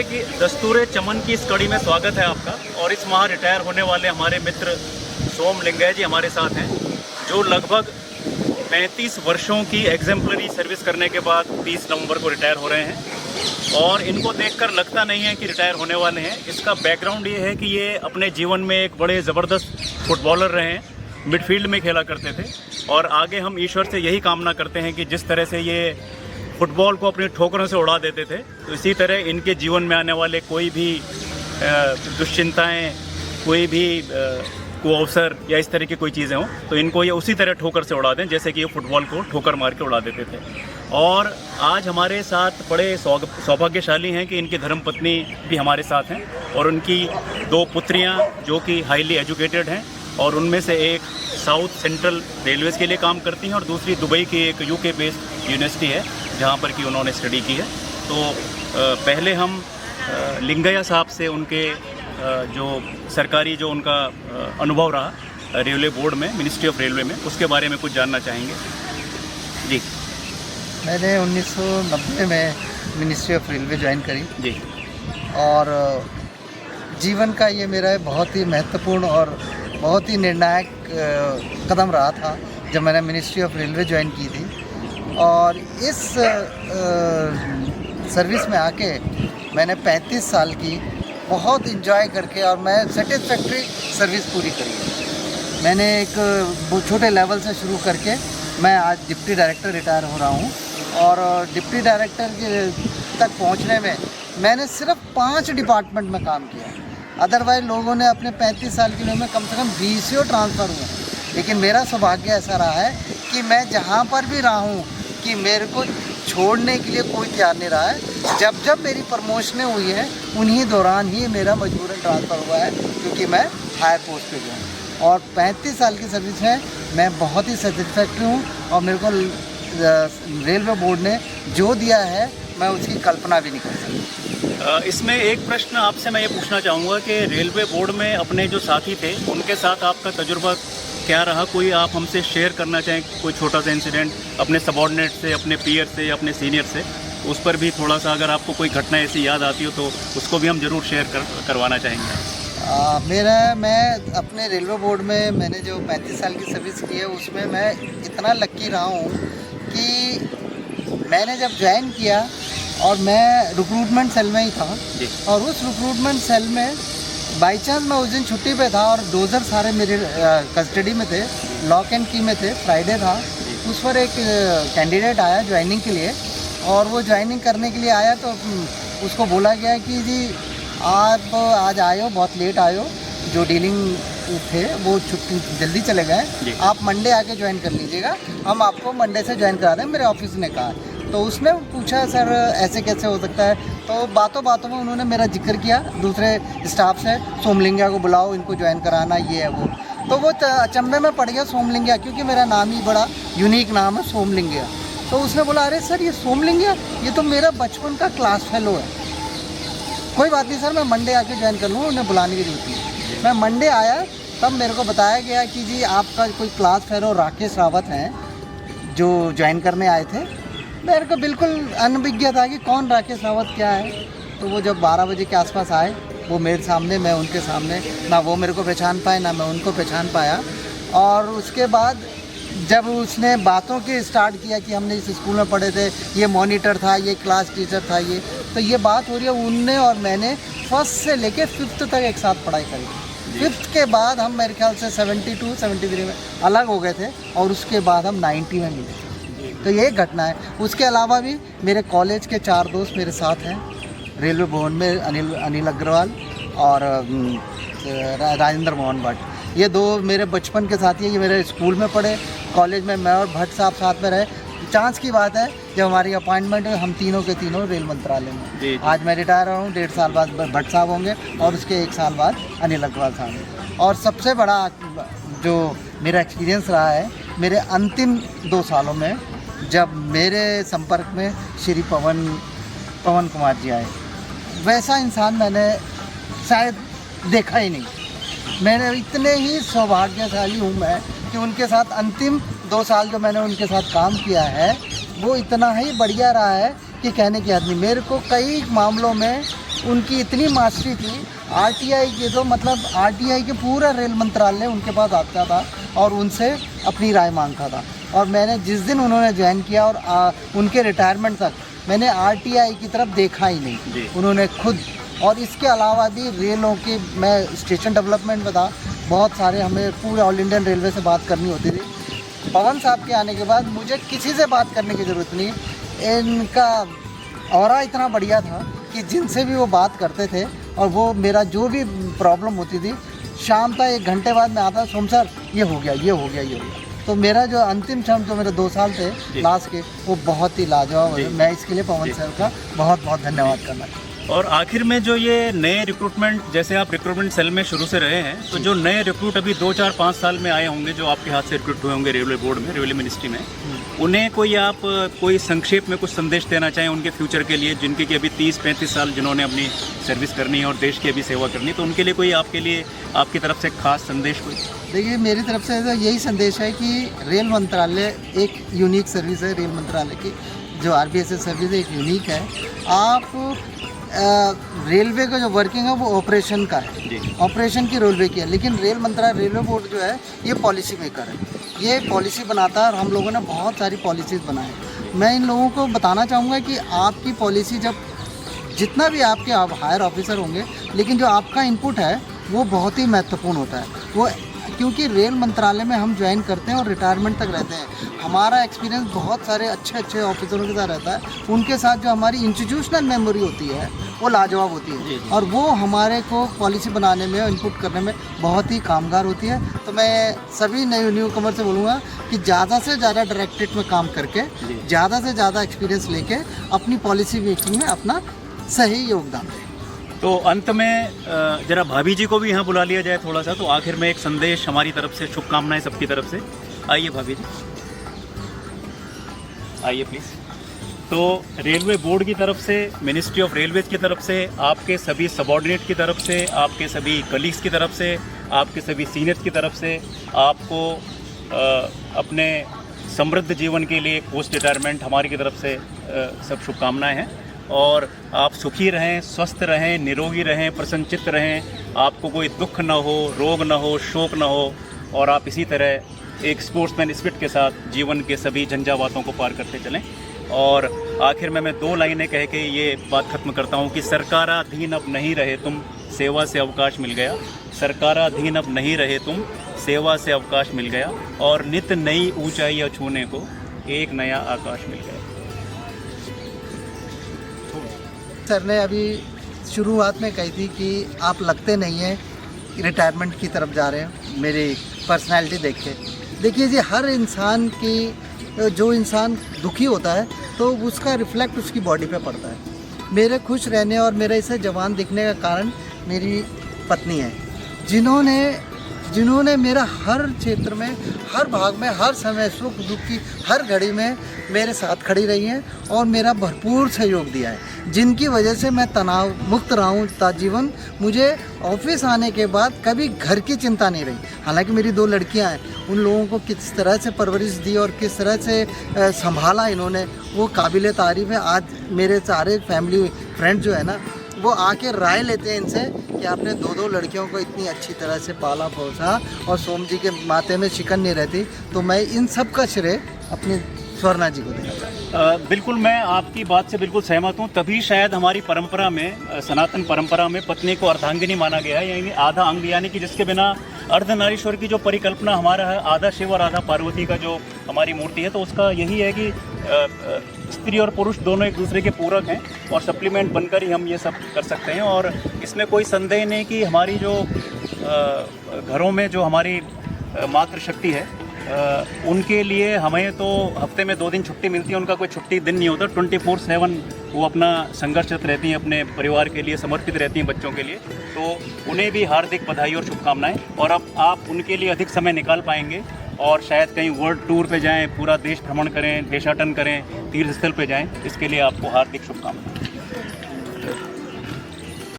कि दस्तूर चमन की इस कड़ी में स्वागत है आपका। और इस माह रिटायर होने वाले हमारे मित्र सोम लिंगैया जी हमारे साथ हैं, जो लगभग 35 वर्षों की एग्जेम्पलरी सर्विस करने के बाद 30 नवंबर को रिटायर हो रहे हैं। और इनको देखकर लगता नहीं है कि रिटायर होने वाले हैं। इसका बैकग्राउंड ये है कि ये अपने जीवन में एक बड़े ज़बरदस्त फुटबॉलर रहे हैं, मिडफील्ड में खेला करते थे। और आगे हम ईश्वर से यही कामना करते हैं कि जिस तरह से ये फुटबॉल को अपनी ठोकरों से उड़ा देते थे, तो इसी तरह इनके जीवन में आने वाले कोई भी दुश्चिंताएँ, कोई भी कुअवसर या इस तरह की कोई चीज़ें हों, तो इनको ये उसी तरह ठोकर से उड़ा दें जैसे कि ये फुटबॉल को ठोकर मार के उड़ा देते थे। और आज हमारे साथ बड़े सौभाग्यशाली हैं कि इनकी धर्मपत्नी भी हमारे साथ हैं और उनकी 2 पुत्रियां जो कि हाईली एजुकेटेड हैं, और उनमें से एक साउथ सेंट्रल रेलवेज़ के लिए काम करती हैं और दूसरी दुबई की एक यूके बेस्ड यूनिवर्सिटी है जहां पर कि उन्होंने स्टडी की है। तो पहले हम लिंगैया साहब से उनके जो सरकारी जो उनका अनुभव रहा रेलवे बोर्ड में, मिनिस्ट्री ऑफ रेलवे में, उसके बारे में कुछ जानना चाहेंगे। जी, मैंने 1990 में मिनिस्ट्री ऑफ रेलवे ज्वाइन करी जी, और जीवन का ये मेरा बहुत ही महत्वपूर्ण और बहुत ही निर्णायक कदम रहा था जब मैंने मिनिस्ट्री ऑफ रेलवे ज्वाइन की थी। और इस सर्विस में आके मैंने 35 साल की बहुत इंजॉय करके और मैं सेटिस्फैक्ट्री सर्विस पूरी करी है। मैंने एक छोटे लेवल से शुरू करके मैं आज डिप्टी डायरेक्टर रिटायर हो रहा हूँ, और डिप्टी डायरेक्टर तक पहुँचने में मैंने सिर्फ 5 डिपार्टमेंट में काम किया। अदरवाइज लोगों ने अपने 35 साल की उम्र में कम से कम 20 ट्रांसफ़र हुए, लेकिन मेरा सौभाग्य ऐसा रहा है कि मैं जहाँ पर भी रहा हूँ कि मेरे को छोड़ने के लिए कोई तैयार नहीं रहा है। जब जब मेरी प्रमोशनें हुई हैं उन्हीं दौरान ही मेरा मजबूरन ट्रांसफ़र हुआ है, क्योंकि मैं हायर पोस्ट पे गया। और 35 साल की सर्विस में मैं बहुत ही सेटिस्फैक्ट्री हूँ, और मेरे को रेलवे बोर्ड ने जो दिया है मैं उसकी कल्पना भी नहीं कर सकता। इसमें एक प्रश्न आपसे मैं ये पूछना चाहूँगा कि रेलवे बोर्ड में अपने जो साथी थे उनके साथ आपका तजुर्बा क्या रहा? कोई आप हमसे शेयर करना चाहें, कोई छोटा सा इंसिडेंट अपने सबॉर्डिनेट से, अपने पीयर से, अपने सीनियर से, उस पर भी थोड़ा सा अगर आपको कोई घटना ऐसी याद आती हो तो उसको भी हम ज़रूर शेयर करवाना चाहेंगे। मैं अपने रेलवे बोर्ड में मैंने जो 35 साल की सर्विस की है उसमें मैं इतना लक्की रहा हूँ कि मैंने जब ज्वाइन किया और मैं रिक्रूटमेंट सेल में ही था, और उस रिक्रूटमेंट सेल में बाई चांस मैं उस दिन छुट्टी पे था और डोजर सारे मेरे कस्टडी में थे, लॉक एंड की में थे, फ्राइडे था। उस पर एक कैंडिडेट आया ज्वाइनिंग के लिए, और वो ज्वाइनिंग करने के लिए आया तो उसको बोला गया कि जी आप आज आए हो, बहुत लेट आए हो, जो डीलिंग थे वो छुट्टी जल्दी चले गए, आप मंडे आके ज्वाइन कर लीजिएगा, हम आपको मंडे से ज्वाइन करा दें, मेरे ऑफिस ने कहा। तो उसने पूछा सर ऐसे कैसे हो सकता है, तो बातों बातों में उन्होंने मेरा जिक्र किया दूसरे स्टाफ से, सोम लिंगैया को बुलाओ, इनको ज्वाइन कराना, ये है वो। तो वो अचंभे में पड़ गया सोम लिंगैया, क्योंकि मेरा नाम ही बड़ा यूनिक नाम है, सोम लिंगैया। तो उसने बोला अरे सर ये सोम लिंगैया, ये तो मेरा बचपन का क्लास फेलो है। कोई बात नहीं सर, मैं मंडे आके ज्वाइन कर लूँगा, उन्हें बुलाने की जरूरत नहीं। मैं मंडे आया तब मेरे को बताया गया कि जी आपका कोई क्लास फेलो राकेश रावत हैं जो ज्वाइन करने आए थे। मेरे को बिल्कुल अनभिज्ञ था कि कौन राकेश रावत क्या है। तो वो जब 12 बजे के आसपास आए, वो मेरे सामने, मैं उनके सामने, ना वो मेरे को पहचान पाए ना मैं उनको पहचान पाया। और उसके बाद जब उसने बातों के स्टार्ट किया कि हमने इस स्कूल में पढ़े थे, ये मॉनिटर था, ये क्लास टीचर था, ये तो ये बात हो रही है। उनने और मैंने फर्स्ट से लेके 5th तक एक साथ पढ़ाई करी। 5th के बाद हम मेरे ख्याल से 72-73 में अलग हो गए थे, और उसके बाद हम 90 में मिले। तो ये घटना है। उसके अलावा भी मेरे कॉलेज के 4 दोस्त मेरे साथ हैं रेलवे बोर्ड में, अनिल अग्रवाल और राजेंद्र मोहन भट्ट। ये 2 मेरे बचपन के साथी हैं, ये मेरे स्कूल में पढ़े, कॉलेज में मैं और भट्ट साहब साथ में रहे। चांस की बात है जब हमारी अपॉइंटमेंट है, हम तीनों के तीनों रेल मंत्रालय में। आज मैं रिटायर हुआ हूँ, 1.5 साल बाद भट्ट साहब होंगे और उसके 1 साल बाद अनिल अग्रवाल साहब। और सबसे बड़ा जो मेरा एक्सपीरियंस रहा है मेरे अंतिम 2 सालों में, जब मेरे संपर्क में श्री पवन कुमार जी आए, वैसा इंसान मैंने शायद देखा ही नहीं। मैंने इतने ही सौभाग्यशाली हूँ मैं कि उनके साथ अंतिम 2 साल जो मैंने उनके साथ काम किया है वो इतना ही बढ़िया रहा है कि कहने की हद नहीं। मेरे को कई मामलों में उनकी इतनी मास्टरी थी। आरटीआई के तो मतलब आरटीआई के पूरा रेल मंत्रालय उनके पास आता था और उनसे अपनी राय मांगता था। और मैंने जिस दिन उन्होंने ज्वाइन किया और उनके रिटायरमेंट तक मैंने आरटीआई की तरफ देखा ही नहीं, उन्होंने खुद। और इसके अलावा भी रेलों के, मैं स्टेशन डेवलपमेंट में था, बहुत सारे हमें पूरे ऑल इंडियन रेलवे से बात करनी होती थी। पवन साहब के आने के बाद मुझे किसी से बात करने की ज़रूरत नहीं, इनका ऑरा इतना बढ़िया था कि जिनसे भी वो बात करते थे और वो मेरा जो भी प्रॉब्लम होती थी, शाम तक 1 घंटे बाद में आता, सोम सर ये हो गया, ये हो गया, ये हो गया। तो मेरा जो अंतिम क्षण जो मेरे 2 साल थे लास्ट के, वो बहुत ही लाजवाब है। मैं इसके लिए पवन सर का बहुत बहुत धन्यवाद करना चाहता हूँ। और आखिर में जो ये नए रिक्रूटमेंट, जैसे आप रिक्रूटमेंट सेल में शुरू से रहे हैं, तो जो नए रिक्रूट अभी 2, 4, 5 साल में आए होंगे, जो आपके हाथ से रिक्रूट हुए होंगे रेलवे बोर्ड में, रेलवे मिनिस्ट्री में, उन्हें कोई संक्षेप में कुछ संदेश देना चाहें उनके फ्यूचर के लिए, जिनके कि अभी 30-35 साल जिन्होंने अपनी सर्विस करनी है और देश की अभी सेवा करनी है, तो उनके लिए कोई आपकी तरफ से खास संदेश कोई? देखिए, मेरी तरफ से तो यही संदेश है कि रेल मंत्रालय एक यूनिक सर्विस है। रेल मंत्रालय की जो आरबीएसएस सर्विस है, एक यूनिक है। आप रेलवे का जो वर्किंग है वो ऑपरेशन का है, ऑपरेशन की रेलवे की है, लेकिन रेल मंत्रालय, रेलवे बोर्ड जो है ये पॉलिसी मेकर है, ये पॉलिसी बनाता है और हम लोगों ने बहुत सारी पॉलिसीज़ बनाए। मैं इन लोगों को बताना चाहूँगा कि आपकी पॉलिसी, जब जितना भी आपके हायर ऑफिसर होंगे, लेकिन जो आपका इनपुट है वो बहुत ही महत्वपूर्ण होता है। वो क्योंकि रेल मंत्रालय में हम ज्वाइन करते हैं और रिटायरमेंट तक रहते हैं, हमारा एक्सपीरियंस बहुत सारे अच्छे ऑफिसरों के साथ रहता है। उनके साथ जो हमारी इंस्टीट्यूशनल मेमोरी होती है वो लाजवाब होती है और वो हमारे को पॉलिसी बनाने में, इनपुट करने में बहुत ही कामगार होती है। तो मैं सभी न्यू कमर से बोलूँगा कि ज़्यादा से ज़्यादा डायरेक्टरेट में काम करके, ज़्यादा से ज़्यादा एक्सपीरियंस लेके अपनी पॉलिसी मेकिंग में अपना सही योगदान दें। तो अंत में जरा भाभी जी को भी यहाँ बुला लिया जाए थोड़ा सा, तो आखिर में एक संदेश हमारी तरफ से, शुभकामनाएं सबकी तरफ से। आइए भाभी जी, आइए प्लीज़। तो रेलवे बोर्ड की तरफ से, मिनिस्ट्री ऑफ रेलवेज की तरफ से, आपके सभी सबॉर्डिनेट की तरफ से, आपके सभी कलीग्स की तरफ से, आपके सभी सीनियर्स की तरफ से आपको अपने समृद्ध जीवन के लिए पोस्ट रिटायरमेंट हमारी की तरफ से सब शुभकामनाएं हैं। और आप सुखी रहें, स्वस्थ रहें, निरोगी रहें, प्रसन्नचित्त रहें, आपको कोई दुख ना हो, रोग ना हो, शोक ना हो, और आप इसी तरह एक स्पोर्ट्समैन स्पिरिट के साथ जीवन के सभी झंझावातों को पार करते चलें। और आखिर में मैं 2 लाइनें कह के ये बात ख़त्म करता हूँ कि सरकाराधीन अब नहीं रहे तुम, सेवा से अवकाश मिल गया। सरकाराधीन अब नहीं रहे तुम, सेवा से अवकाश मिल गया। और नित नई ऊंचाइयाँ छूने को एक नया आकाश मिल गया। सर ने अभी शुरुआत में कही थी कि आप लगते नहीं हैं रिटायरमेंट की तरफ जा रहे हैं, मेरी पर्सनैलिटी देख के। देखिए जी, हर इंसान की, जो इंसान दुखी होता है तो उसका रिफ्लेक्ट उसकी बॉडी पे पड़ता है। मेरे खुश रहने और मेरे इसे जवान दिखने का कारण मेरी पत्नी है, जिन्होंने मेरा हर क्षेत्र में, हर भाग में, हर समय, सुख दुख की हर घड़ी में मेरे साथ खड़ी रही हैं और मेरा भरपूर सहयोग दिया है, जिनकी वजह से मैं तनाव मुक्त रहा हूँ जीवन। मुझे ऑफिस आने के बाद कभी घर की चिंता नहीं रही। हालांकि मेरी 2 लड़कियां हैं, उन लोगों को किस तरह से परवरिश दी और किस तरह से संभाला इन्होंने, वो काबिल तारीफ़ है। आज मेरे सारे फैमिली फ्रेंड जो है ना, वो आके राय लेते हैं इनसे कि आपने 2 लड़कियों को इतनी अच्छी तरह से पाला पोसा और सोम जी के माथे में शिकन नहीं रहती। तो मैं इन सब का श्रेय अपनी स्वर्णा जी को देना चाहता हूँ। बिल्कुल, मैं आपकी बात से बिल्कुल सहमत हूँ। तभी शायद हमारी परंपरा में, सनातन परंपरा में, पत्नी को अर्धांगिनी माना गया है, यानी आधा अंग, यानी कि जिसके बिना अर्धनारीश्वर की जो परिकल्पना हमारा है, आधा शिव और आधा पार्वती का जो हमारी मूर्ति है, तो उसका यही है कि स्त्री और पुरुष दोनों एक दूसरे के पूरक हैं और सप्लीमेंट बनकर ही हम ये सब कर सकते हैं। और इसमें कोई संदेह नहीं कि हमारी जो घरों में जो हमारी मातृशक्ति है, उनके लिए हमें तो हफ्ते में 2 दिन छुट्टी मिलती है, उनका कोई छुट्टी दिन नहीं होता। 24/7 वो अपना संघर्षरत रहती हैं, अपने परिवार के लिए समर्पित रहती हैं, बच्चों के लिए। तो उन्हें भी हार्दिक बधाई और शुभकामनाएं। और अब आप उनके लिए अधिक समय निकाल पाएंगे और शायद कहीं वर्ल्ड टूर पे जाएं, पूरा देश भ्रमण करें, देशाटन करें, तीर्थ स्थल पे जाएं। इसके लिए आपको हार्दिक शुभकामनाएं।